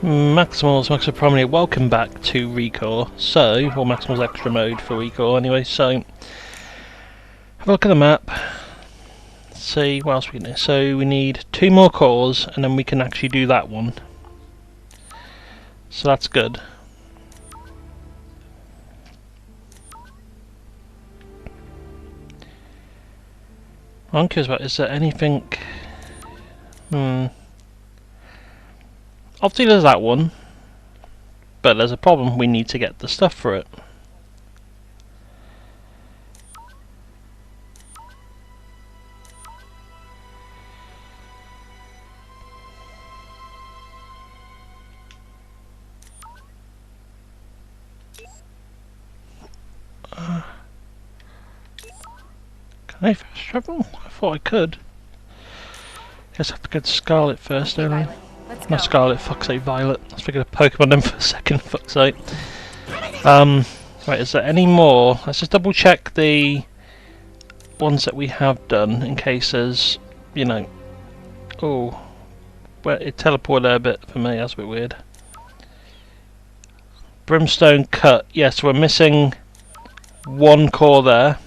Maximals, Maximal Primal, welcome back to Recore. Or Maximals Extra Mode for Recore anyway, so have a look at the map, see what else we can do. So we need 2 more cores and then we can actually do that one. So that's good. I'm curious about, is there anything... Obviously there's that one, but there's a problem, we need to get the stuff for it. Can I fast travel? I thought I could. Guess I have to go to Scarlet first, don't I? Not Scarlet, fuck's sake, Violet. I was thinking of Pokemon then for a second, fuck's sake. Right, is there any more? Let's just double check the ones that we have done in case there's, you know... Oh, well, it teleported there a bit for me, that's a bit weird. Brimstone cut, yes, we're missing 1 core there.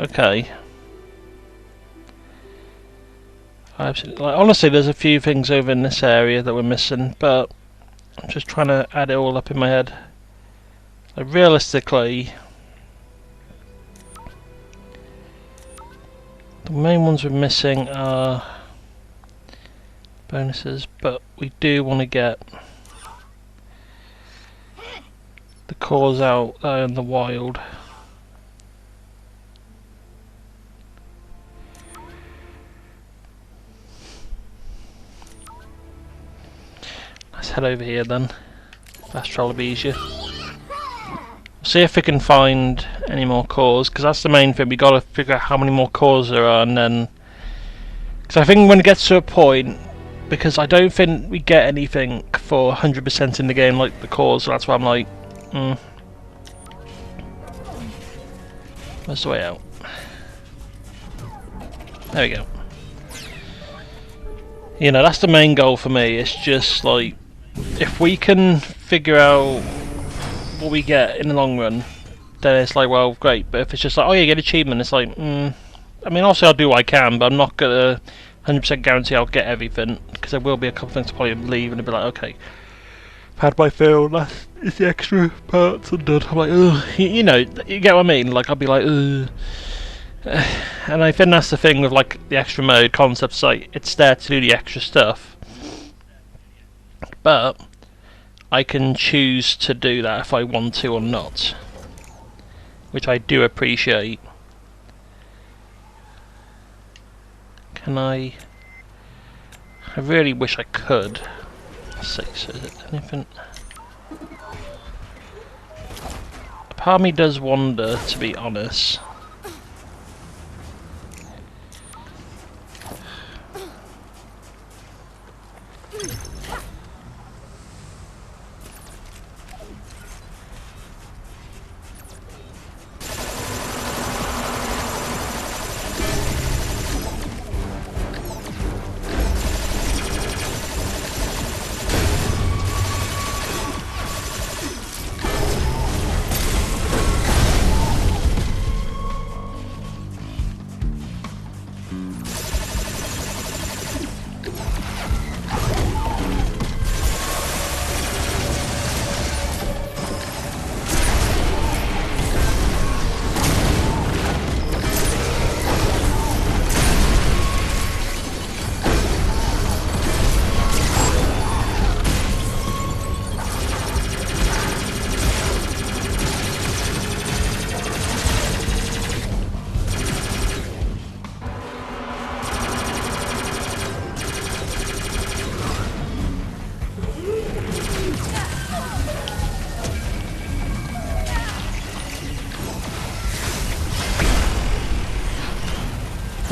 Okay. Absolutely. Like, honestly, there's a few things over in this area that we're missing, but I'm just trying to add it all up in my head. Like, realistically, the main ones we're missing are bonuses, but we do want to get the cores out there in the wild. Let's head over here then. Fast travel will be easier. See if we can find any more cores, because that's the main thing. We got to figure out how many more cores there are, and then, because I think when it gets to a point, because I don't think we get anything for 100% in the game like the cores, so that's why I'm like, where's the way out? There we go. You know, that's the main goal for me. It's just like, if we can figure out what we get in the long run, then it's like, well, great. But if it's just like, oh, you get achievement, it's like, I mean, obviously I'll do what I can, but I'm not gonna 100% guarantee I'll get everything, because there will be a couple things to probably leave and it'll be like, okay, I've had my fill, that's it's the extra parts and done. I'm like, ugh, you know, you get what I mean? Like, I'll be like, ugh. And I think that's the thing with like the extra mode concepts, like it's there to do the extra stuff, but I can choose to do that if I want to or not, which I do appreciate. Can I really wish I could. Let's see, so is it anything? Part of me does wonder, to be honest.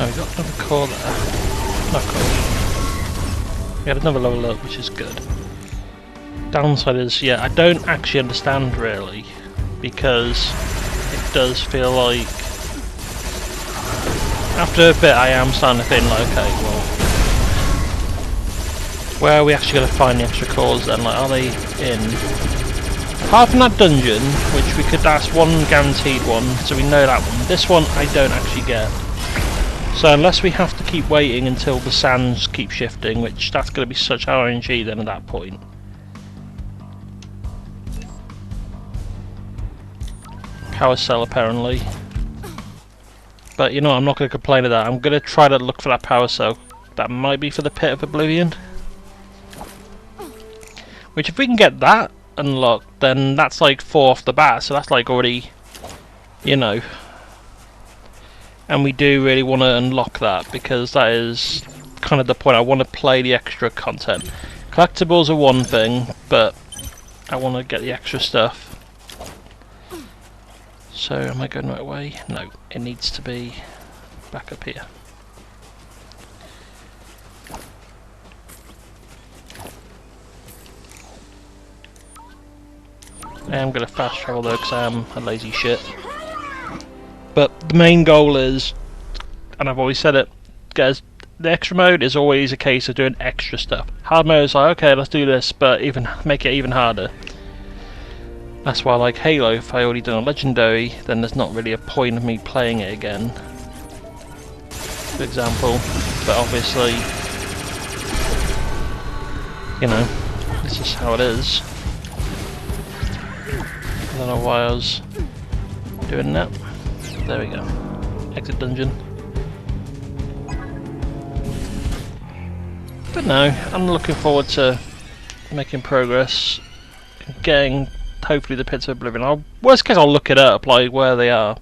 Oh, we got another core there. Not core. We had another level up, which is good. Downside is, yeah, I don't actually understand really, because it does feel like after a bit I am starting to think like, okay, well, where are we actually going to find the extra cores then? Like, are they in? Apart from that dungeon, which we could, that's one guaranteed one, so we know that one. This one I don't actually get. So unless we have to keep waiting until the sands keep shifting, which that's going to be such RNG then at that point. Power cell apparently. But you know, I'm not going to complain of that. I'm going to try to look for that power cell. That might be for the Pit of Oblivion. Which if we can get that unlocked, then that's like 4 off the bat, so that's like already, you know. And we do really want to unlock that, because that is kind of the point. I want to play the extra content. Collectibles are one thing, but I want to get the extra stuff. So, am I going the right way? No, it needs to be back up here. I am going to fast travel though, because I am a lazy shit. But the main goal is, and I've always said it, guys, the extra mode is always a case of doing extra stuff. Hard mode is like, okay, let's do this, but even make it even harder. That's why, like Halo, if I already done a legendary, then there's not really a point of me playing it again, for example. But obviously, you know, this is how it is. I don't know why I was doing that. There we go. Exit dungeon. But no, I'm looking forward to making progress, getting hopefully the Pits of Oblivion. Worst case, I'll look it up, like where they are,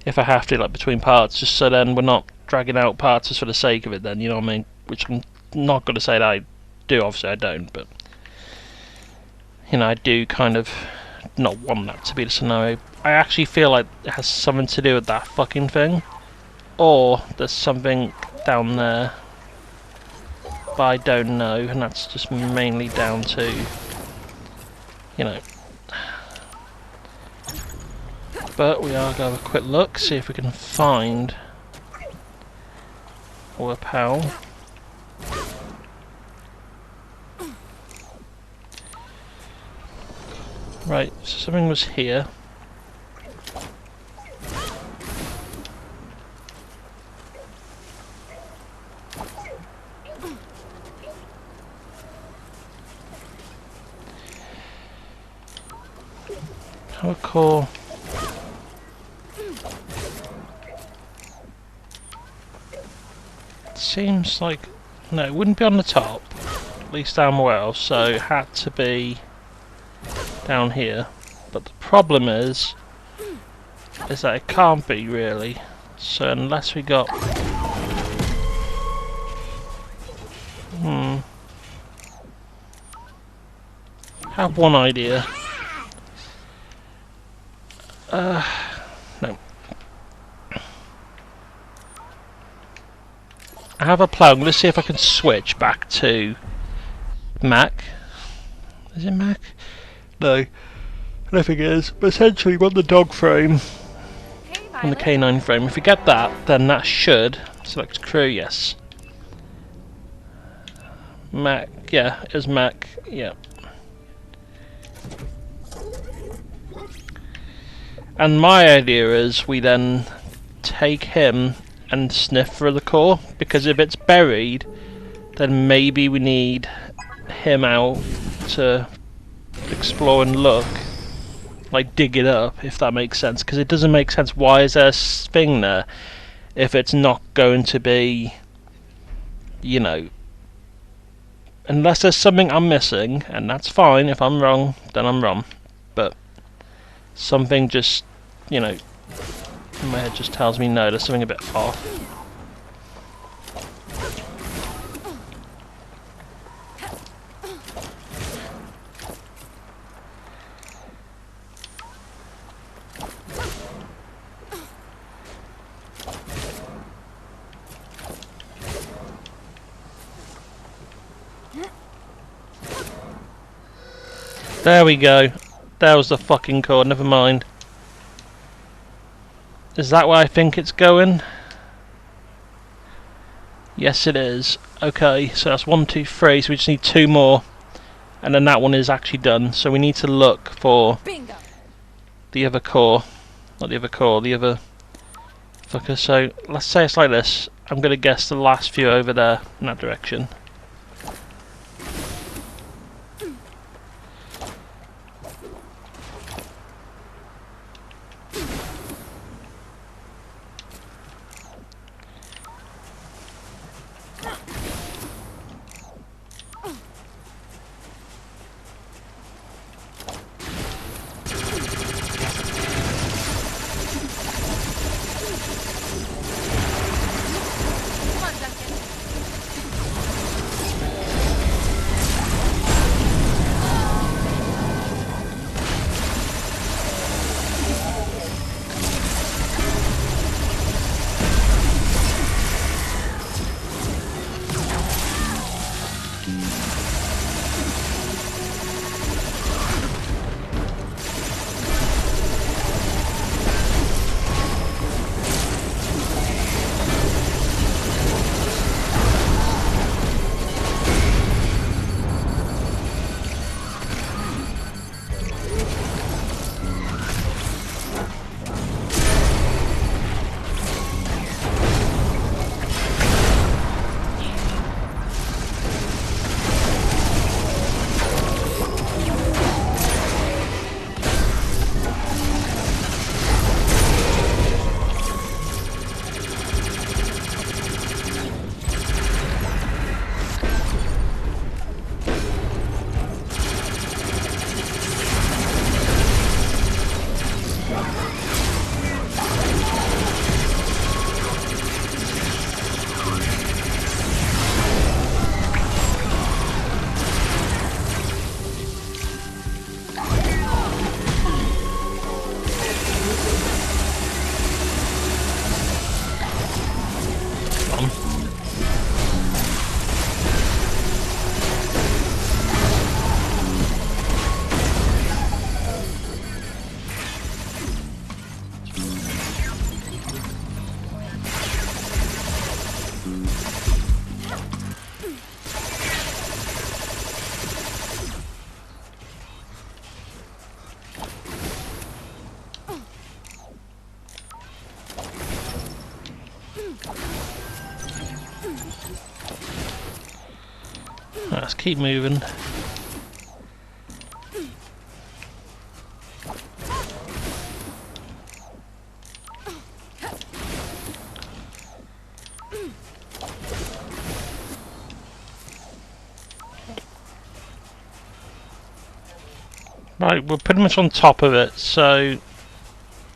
if I have to, like between parts, just so then we're not dragging out parts just for the sake of it. Then, you know what I mean? Which I'm not going to say that I do. Obviously, I don't, but you know, I do kind of not want that to be the scenario. I actually feel like it has something to do with that fucking thing, or there's something down there, but I don't know, and that's just mainly down to, you know. But we are going to have a quick look, see if we can find our pal. Right, so something was here. Recore. Seems like, no, it wouldn't be on the top, at least I'm aware of, so it had to be down here. But the problem is that it can't be really. So unless we got, I have one idea. No. I have a plan. Let's see if I can switch back to Mac. Is it Mac? No, I don't think it is. But essentially, we want the dog frame and the canine frame. If we get that, then that should select crew. Yes. Mac. Yeah, it is Mac. Yeah. And my idea is we then take him and sniff for the core, because if it's buried, then maybe we need him out to explore and look, like dig it up, if that makes sense. Because it doesn't make sense. Why is there a thing there if it's not going to be, you know, unless there's something I'm missing, and that's fine. If I'm wrong, then I'm wrong. But something just, you know, my head just tells me no, there's something a bit off. There we go. There was the fucking core, never mind. Is that where I think it's going? Yes, it is. Okay, so that's 1, 2, 3. So we just need 2 more, and then that one is actually done. So we need to look for Bingo. the other core, not the other core, the other fucker. So let's say it's like this. I'm gonna guess the last few over there in that direction. Come on, Duncan. Let's keep moving. Right, we're pretty much on top of it, so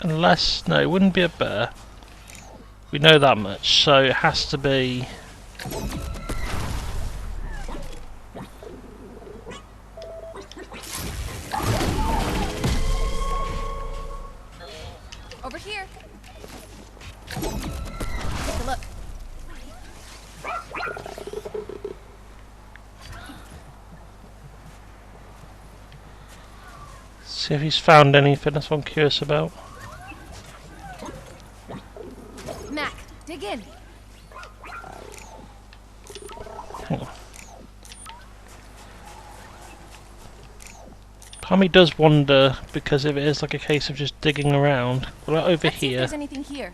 unless, no, it wouldn't be a bear. We know that much, so it has to be. Over here. Take a look. See if he's found anything. That's what I'm curious about. Mac, dig in. Hang on. Part of me does wonder, because if it is like a case of just digging around. What about over Let's see if here? there's anything here.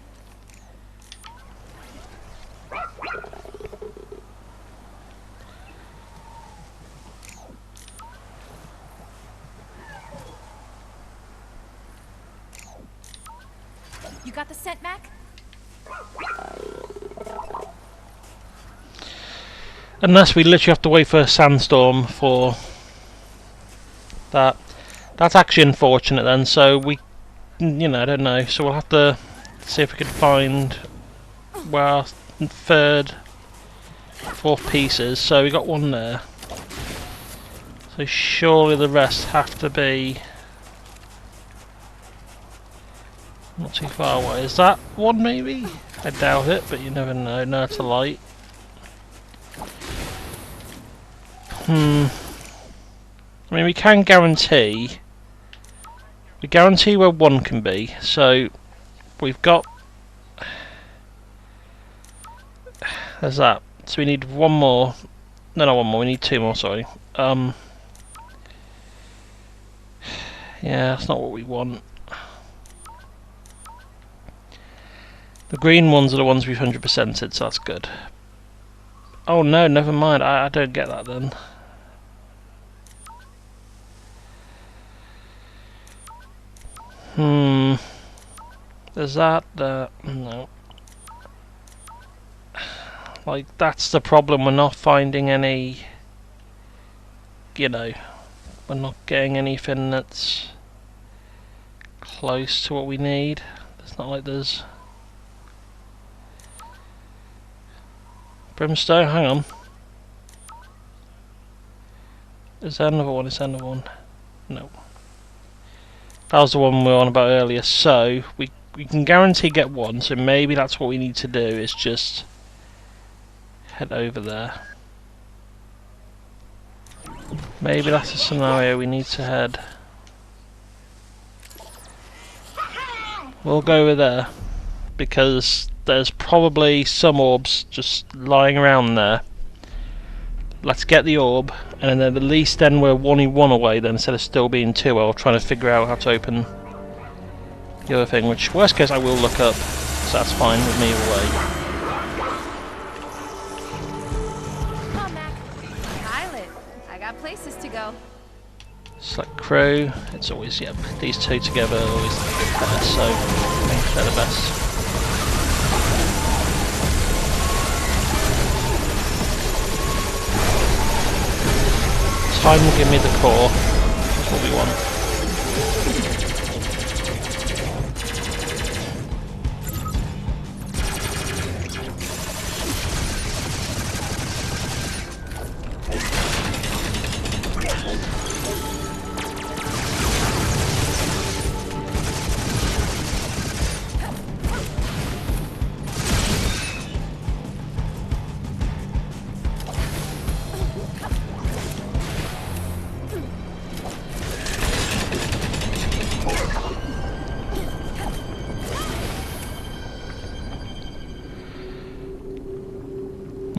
You got the scent, Mac? Unless we literally have to wait for a sandstorm for that. That's actually unfortunate then, so we, you know, I don't know. So we'll have to see if we can find where our third, fourth piece is. So we got one there. So surely the rest have to be not too far away. Is that one maybe? I doubt it, but you never know. No, it's a light. I mean, we can guarantee. We guarantee where one can be. So we've got. There's that. So we need one more. No, not one more. We need two more. Sorry. Yeah, that's not what we want. The green ones are the ones we've 100%ed, so that's good. Oh no, never mind. I don't get that then. There's that. No. Like, that's the problem. We're not finding any. You know, we're not getting anything that's close to what we need. It's not like there's brimstone. Hang on. Is there another one? Is there another one? No. That was the one we were on about earlier. So we can guarantee get one. So maybe that's what we need to do. Is just head over there. Maybe that's a scenario we need to head. We'll go over there because there's probably some orbs just lying around there. Let's get the orb, and then at least then we're one away then, instead of still being two or trying to figure out how to open the other thing, which worst case I will look up, so that's fine with me either way. Come on, Mac. Pilot. I got places to go. Select crew, it's always, yep, these two together are always better, so I think they're the best. Time will give me the core, that's what we want.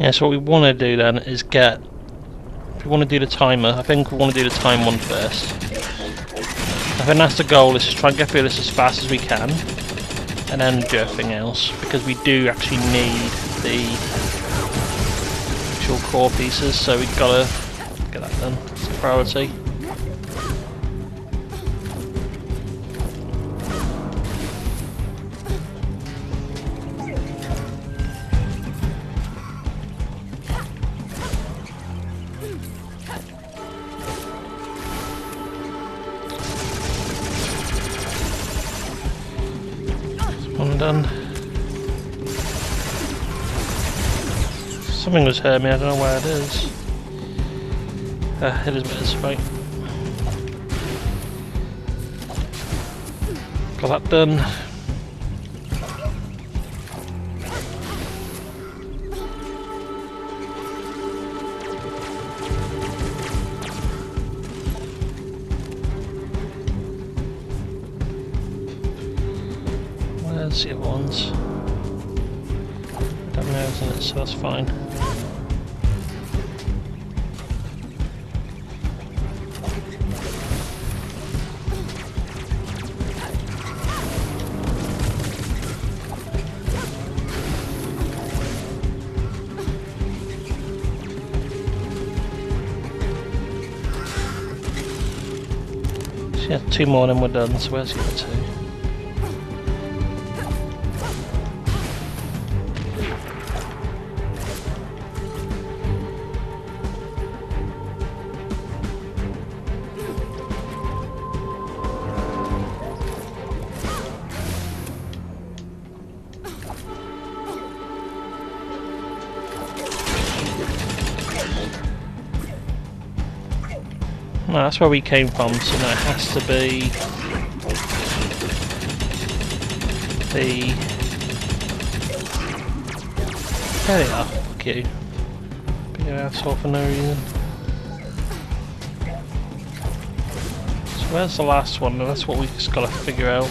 Yeah, so what we want to do then is get, if we want to do the timer, I think we want to do the time one first. I think that's the goal, is to try and get through this as fast as we can, and then do everything else, because we do actually need the actual core pieces, so we've got to get that done, it's a priority. Done. Something was hurting me, I don't know where it is. It is what it is, right. Got that done. Where's the other ones? I don't know, isn't it? So that's fine. So yeah, two more and then we're done. So where's the other two? No, that's where we came from, so now it has to be the... There they are, fuck you. Be an asshole for no reason. So where's the last one? That's what we've just got to figure out.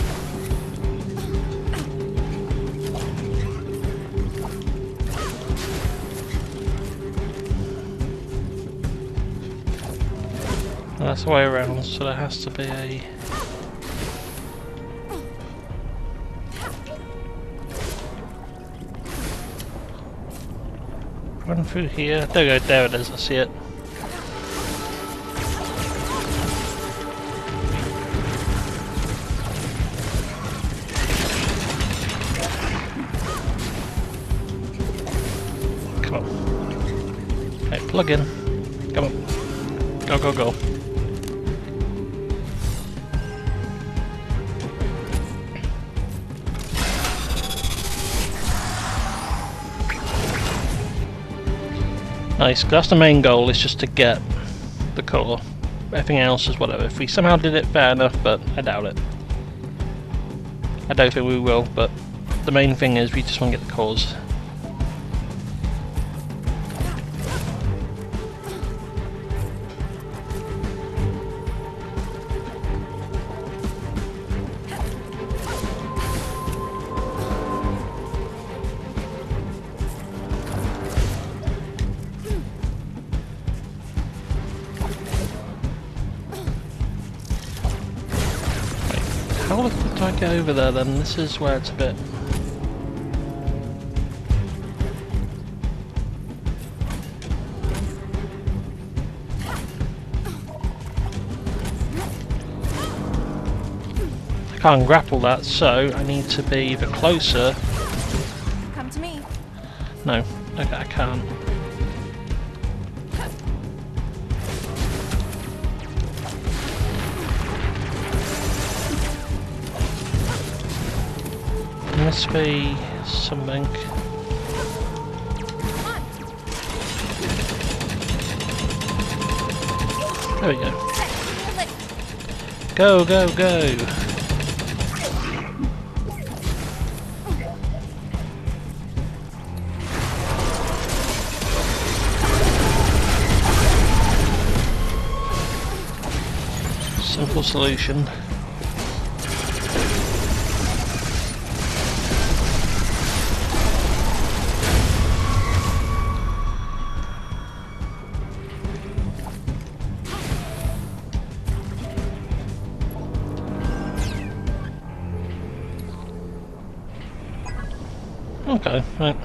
That's the way around, so there has to be a... Run through here. There we go, there it is, I see it. Come on. Right, plug in. Come on. Go, go, go. Nice, that's the main goal, is just to get the core. Everything else is whatever. If we somehow did it fair enough, but I doubt it. I don't think we will, but the main thing is we just want to get the cores. How the fuck do I get over there then? This is where it's a bit... I can't grapple that, so I need to be either closer... Come to me. No, okay, I can't. Must be something. There we go. Go, go, go! Simple solution. Okay, right.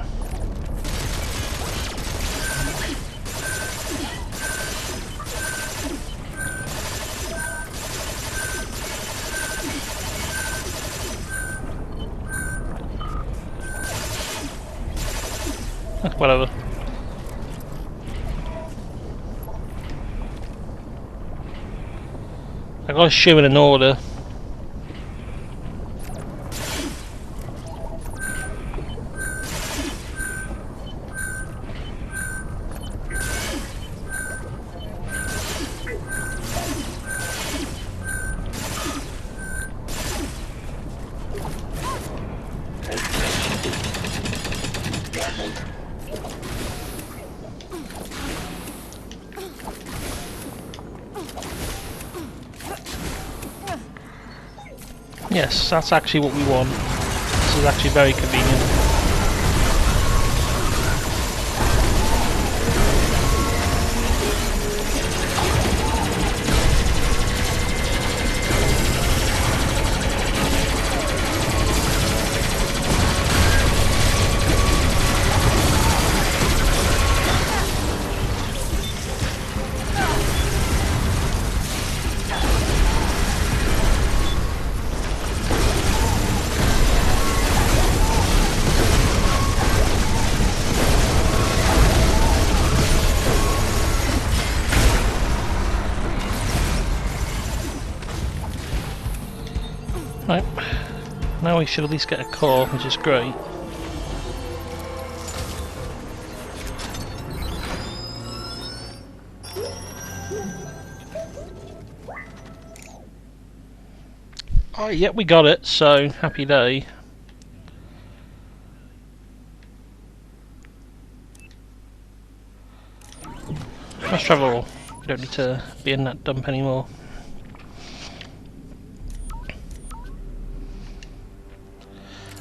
Whatever. I gotta shoot it in order. Yes, that's actually what we want. This is actually very convenient. Right, now we should at least get a core, which is great. Oh, yep, we got it, so happy day. Fast travel. We don't need to be in that dump anymore.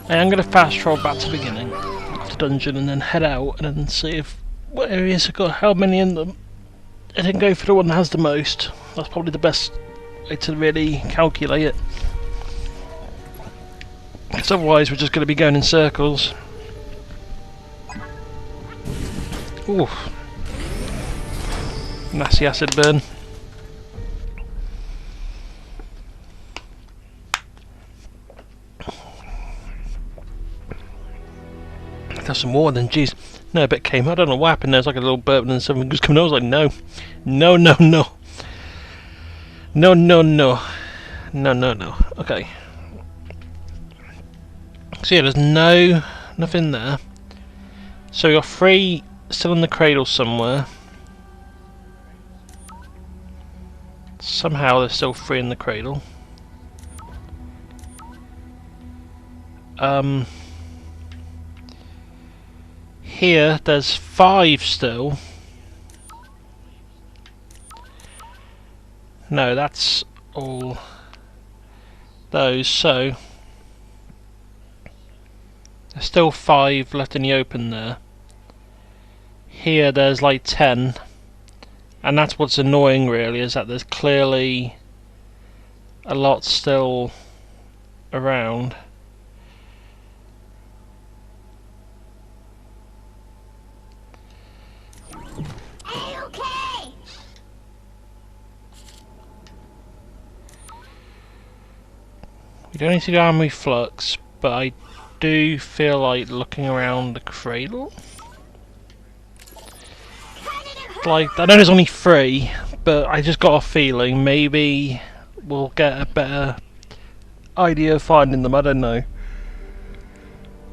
I'm going to fast travel back to the beginning of the dungeon and then head out and then see if what areas have got how many in them. I didn't go for the one that has the most. That's probably the best way to really calculate it. Because otherwise we're just going to be going in circles. Ooh. Nasty acid burn. There's some more then, jeez. No, a bit came. I don't know what happened. There's like a little burp and then something was coming out. I was like, no. No, no, no. No, no, no. No, no, no. Okay. So yeah, there's nothing there. So we got 3 still in the cradle somewhere. Somehow there's still 3 in the cradle. Here there's 5 still. No, that's all those, so there's still 5 left in the open there. Here there's like 10, and that's what's annoying really, is that there's clearly a lot still around. We don't need to go armory flux, but I do feel like looking around the cradle. Like, I know there's only 3, but I just got a feeling maybe we'll get a better idea of finding them. I don't know,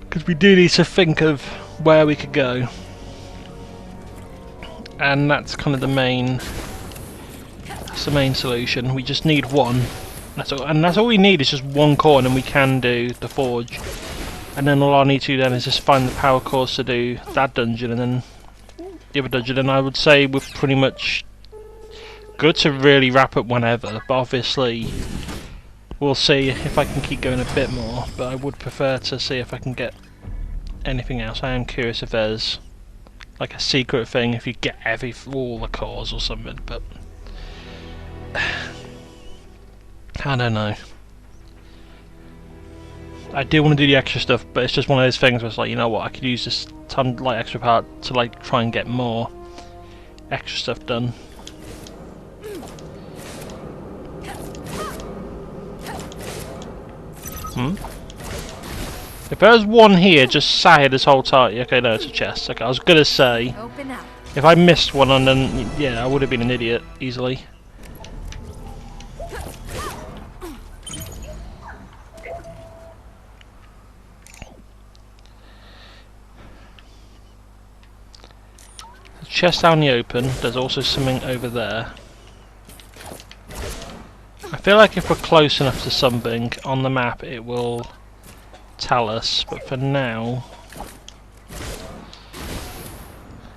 because we do need to think of where we could go, and that's kind of the main solution. We just need one. That's all, and that's all we need is just 1 core, and then we can do the forge. And then all I need to do then is just find the power cores to do that dungeon, and then the other dungeon. And I would say we're pretty much good to really wrap up whenever. But obviously, we'll see if I can keep going a bit more. But I would prefer to see if I can get anything else. I am curious if there's like a secret thing if you get all the cores or something. But I don't know. I do want to do the extra stuff, but it's just one of those things where it's like, you know what, I could use this ton like extra part to like try and get more extra stuff done. If there was one here just sat here this whole time, okay, no, it's a chest. Okay, I was gonna say, if I missed one, and then yeah, I would have been an idiot easily. Chest out in the open. There's also something over there. I feel like if we're close enough to something on the map it will tell us, but for now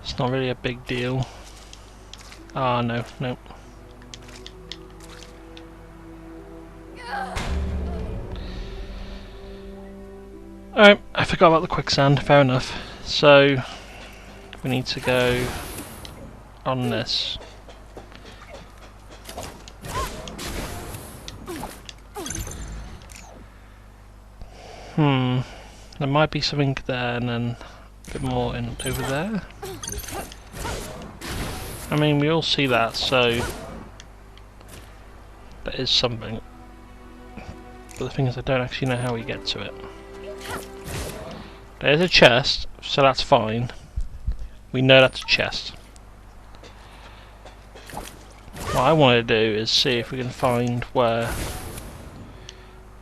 it's not really a big deal. Ah, no, no. Alright, I forgot about the quicksand, fair enough. So we need to go on this. There might be something there and then a bit more in over there. I mean, we all see that, so that is something. But the thing is, I don't actually know how we get to it. There's a chest, so that's fine. We know that's a chest. What I want to do is see if we can find where...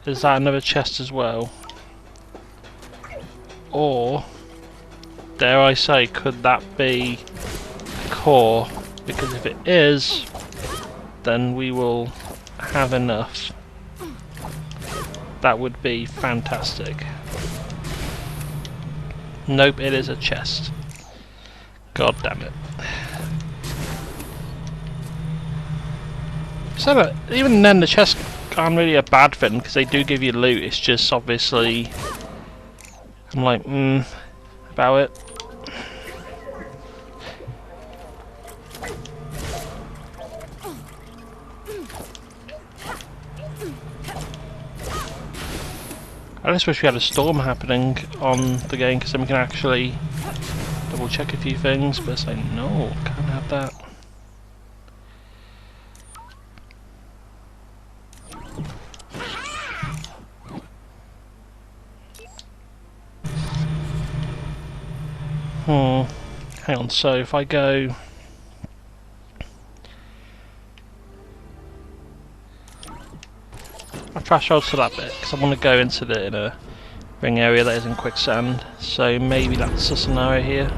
Is that another chest as well? Or, dare I say, could that be a core? Because if it is, then we will have enough. That would be fantastic. Nope, it is a chest. God damn it. So that, even then the chests aren't really a bad thing because they do give you loot, it's just obviously I'm like, about it. I just wish we had a storm happening on the game, because then we can actually double check a few things, but it's like, no, can't have that. Hang on, so if I go... I flash out to that bit, because I want to go into the inner ring area that is in quicksand, so maybe that's the scenario here.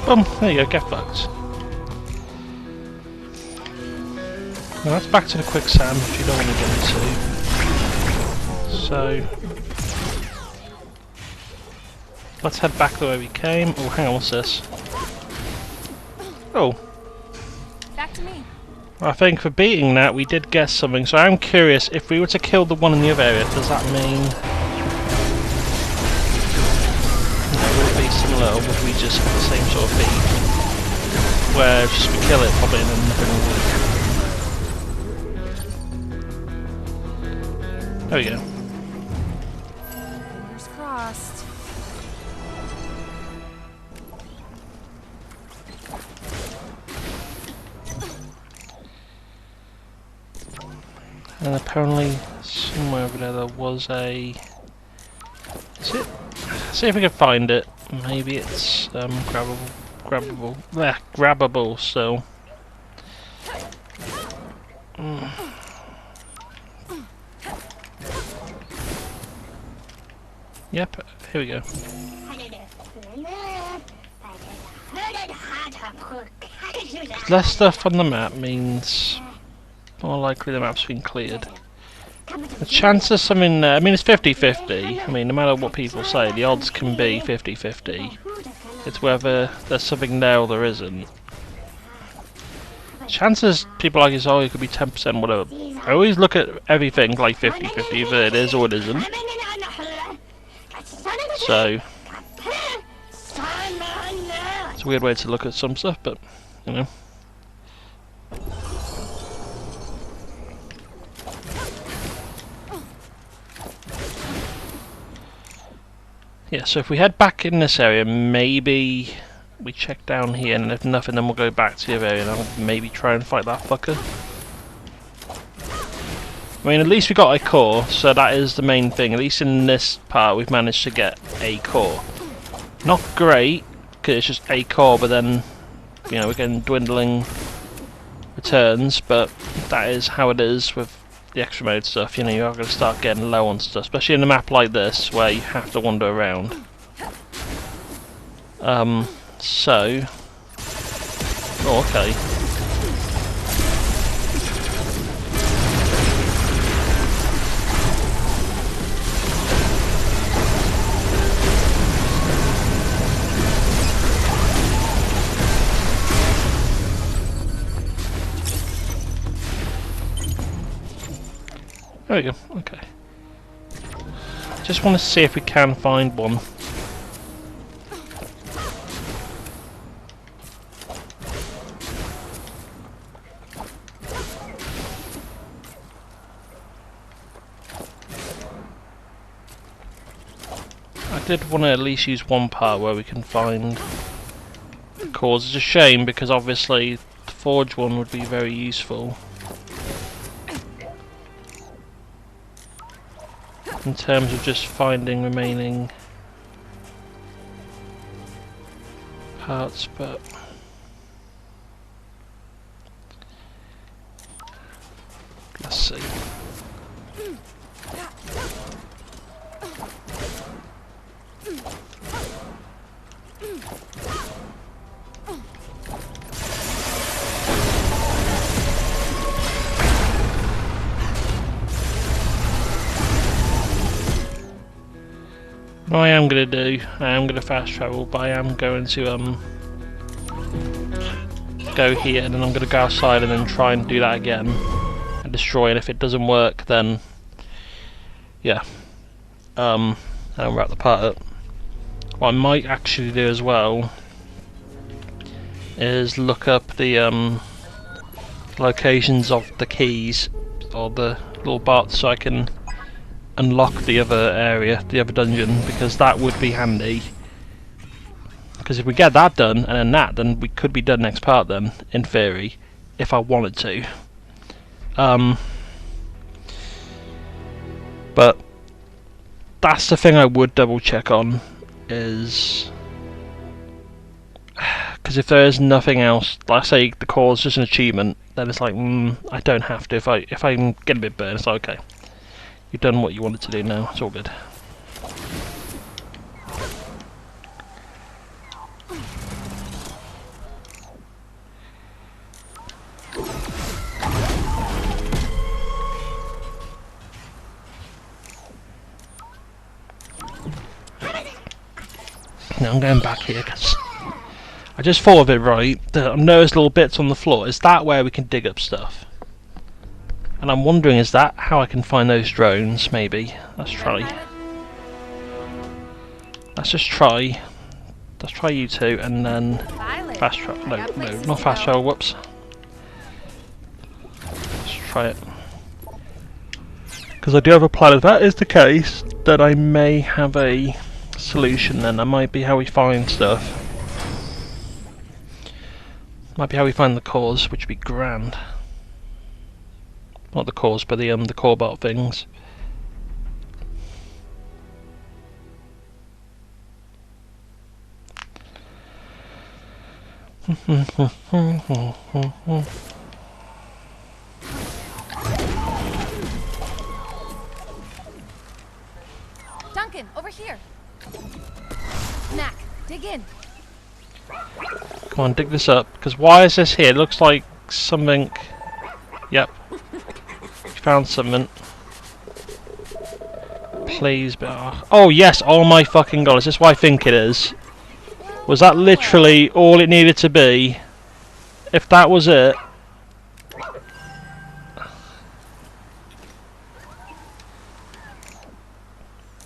Boom, there you go, get fucked. Now that's back to the quicksand, which you don't want to get into. So let's head back the way we came. Oh, hang on, what's this? Oh. Back to me. I think for beating that we did guess something, so I'm curious, if we were to kill the one in the other area, does that mean... would it be similar, or would we just have the same sort of beat? Where just we kill it probably and then nothing will work. There we go. Fingers crossed. And apparently somewhere over there was a... Is it? See if we can find it. Maybe it's grabbable still. Yep, here we go. Less stuff on the map means more likely the map's been cleared. The chance of something there, I mean it's 50-50, I mean no matter what people say, the odds can be 50-50. It's whether there's something there or there isn't. Chances people like it's, oh, it could be 10%, whatever. I always look at everything like 50-50, either it is or it isn't. So, it's a weird way to look at some stuff, but, you know. Yeah, so if we head back in this area, maybe we check down here, and if nothing, then we'll go back to the other area and I'll maybe try and fight that fucker. I mean, at least we got a core, so that is the main thing. At least in this part, we've managed to get a core. Not great, because it's just a core, but then, you know, we're getting dwindling returns, but that is how it is with the extra mode stuff. You know, you are going to start getting low on stuff, especially in a map like this where you have to wander around. So, oh, okay. There we go, okay. Just want to see if we can find one. I did want to at least use one part where we can find the cores. It's a shame because obviously the forge one would be very useful in terms of just finding remaining parts, but let's see. What I am going to do, I am going to fast travel, but I am going to go here and then I'm going to go outside and then try and do that again and destroy, and if it doesn't work then yeah, I'll wrap the part up. What I might actually do as well is look up the locations of the keys or the little bots so I can unlock the other area, the other dungeon, because that would be handy. Because if we get that done and then that, then we could be done next part then, in theory, if I wanted to. But that's the thing I would double check on, is because if there is nothing else, like say the core is just an achievement, then it's like I don't have to. If I'm getting a bit burned, it's like, okay, you've done what you wanted to do now, it's all good. Now I'm going back here because I just thought of it, right. I've noticed little bits on the floor. Is that where we can dig up stuff? And I'm wondering, is that how I can find those drones? Maybe. Let's try. Let's just try. Let's try you two and then fast travel. No, not fast travel. Whoops. Let's try it. Because I do have a plan. If that is the case, then I may have a solution. Then that might be how we find stuff. Might be how we find the cores, which would be grand. Not the cores, but the core bot things. Duncan, over here. Mac, dig in. Come on, dig this up. Because why is this here? It looks like something. Yep. Found something. Please, but oh yes! Oh my fucking god! Is this what I think it is? Was that literally all it needed to be? If that was it.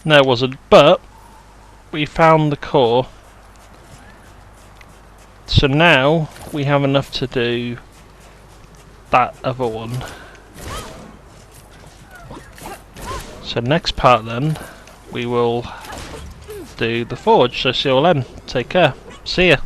No, it wasn't. But we found the core. So now we have enough to do that other one. So next part then, we will do the forge. So see you all then. Take care. See ya.